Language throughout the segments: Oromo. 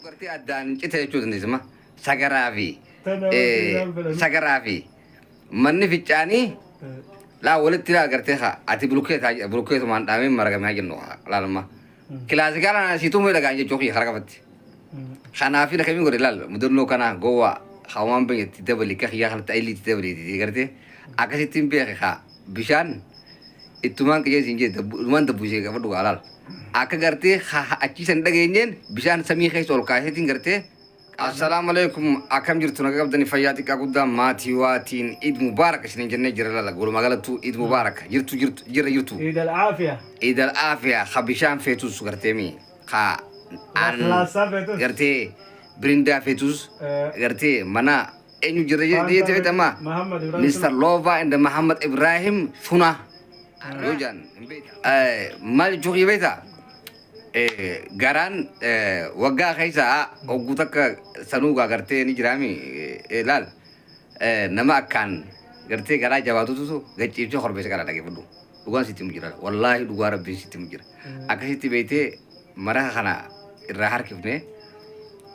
Gartee addaan cite jechuutu ni sima sagaraa fi sagaraa fi manni ficcaanii laa walitti laa gartee ati bulkeetumaan dhaamee maragamee jennu laalma kilaasikaala siituu mee dhagaan jechuu kiyya harkafatti kanaafi nakamiin godhe laal mudannoo kana gowwaa hawaan biyyaatti dabali ka kiyyaa kanatti ayiliitti dabaliiti gartee akkasittiin beeke haa bishaan ittumaan qiyyeessiin jee dhumaan dabbusee qafa dhugaa laal akka gartee achiisan dhageenyeen bishaan samii keessa ol kaaseetiin gartee assalaamu alaikum akkam jirtu naga qabdani fayyaa xiqqaa guddaa maatii waatiin iid mubaarak isiniin jennee jira lala walumaa galattuu iid mubaarak jirtu عيد العافية iid al'aafiyaa ha bishaan feetus gartee mi ha gartee birindaa feetus gartee mana eenyu jira jettee fedhama محمد إبراهيم Mr. Lova and Muhammad Ibrahim Funa Rojan mal jechuun beektaa garaan waggaa keessa ogguu takka sanuu gartee ni jiraami laal nama akkaan gartee garaa jabaatutu gachiifte horbeessa garaa dhageeffadhu dhugaan sitti mu jira wallaahi dhugaa rabbii sitti mu jira akkasitti beektee mara kana irraa harkifne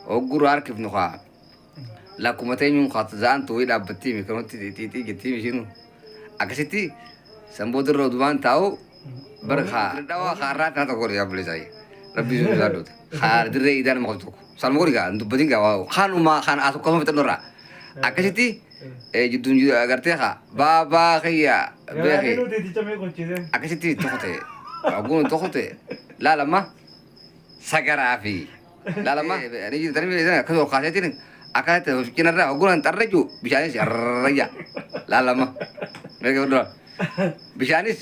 oggurraa harkifnu haa lakkuma teenyuun za'an tuwii dhaabbattii mikrooti xixiitii jettii mishiinu akkasitti samboodirra udubaan taa'u bar dhawaa haarraa kana tokko dhiyaa buleesaayi rabbii sun isaa dhoota haa dirree idaan maqatu tokko salma godhi gaa dubbatiin gaa kanuma kan as akkasuma fixan irraa akkasitti jidduun agartee haa baabaa kiyya beeki akkasitti tokko ta'e ogguun tokko ta'e laalama sagaraa fi laalama ni jirtanii akkasuma kaaseetiin akata kinarra oguran tarreju bishanis arraya lalama mereka berdua bishanis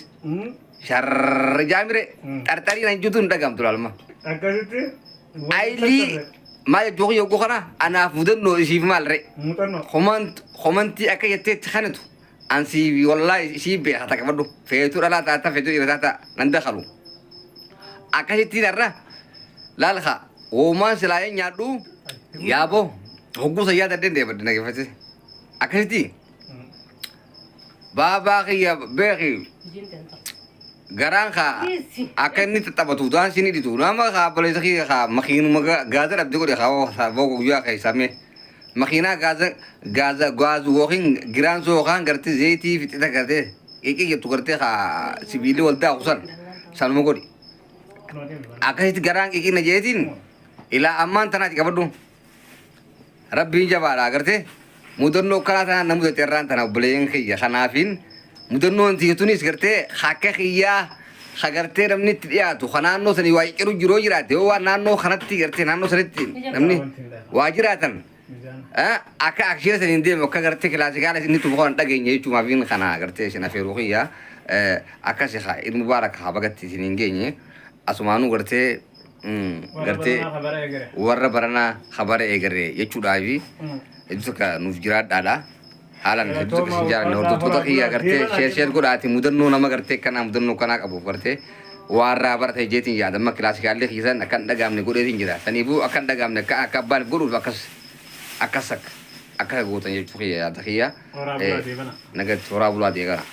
sharjamire tartari nan jutun dagam tulalma أكاسيتي aili ma jogi yogo kana ana fudan no isif malre مطنو khomanti akayete tkhanatu ansi wallahi si be hata kabadu fetu ala tata fetu ira tata nanda khalu akasiti darra lalha oman selaye nyadu yabo hogguu sayyaa daddeen deebadde nageeffate akkasitti baabaa kiyya beeki garaan kaa akka inni taphatu daan sini dhitu nama kaa baleessa kiyya kaa makiinuma gaaza dhabde godhe kaa booko guyyaa keessame makiinaa gaaza gaazu yookiin giraan soo kaan garte zeetii fixita garte qiqii jettu garte kaa sibiilli waldaa kusan sanuma godhi akkasitti garaan qiqii na jeetiin ilaa ammaan tanaati qabadhu rabbiin jabaadha agartee mudannoo kanaa tanaan na mudate irraan tana obboleeyyan kiyya kanaafin mudannoon tiitunis gartee akka kiyyaa hagartee namni itti dhiyaatu ka naannoo sanii waa ciru jiroo jiraate yoo waan naannoo kanatti gartee naannoo sanitti namni waa jiraatan akka akshiira saniin deemu akka gartee kilaasikaala isin itti bukoon dhageenya jechuumaafin kana gartee isin afeeruu kiyya akkasi haa ilmu mubaarak haa bagatti isiniin geenye asumaanuu gartee gartee warra baranaa habara eegare jechuudhaafi hedduu takka nuuf jiraadhaadha haalan hedduu takka sin jaalanne hordoftoota kiyya gartee sheer godhaati mudannoo nama gartee kanaa mudannoo kanaa qabuuf gartee warra barate jeetiin yaadamma kilaasikaallee kiisan akkan dhagaamne godheetiin jira saniifuu akkan dhagaamne akka abbaan godhuuf akkas akka gootan jechuu kiyya yaada kiyya nagatti horaa bulaa deegara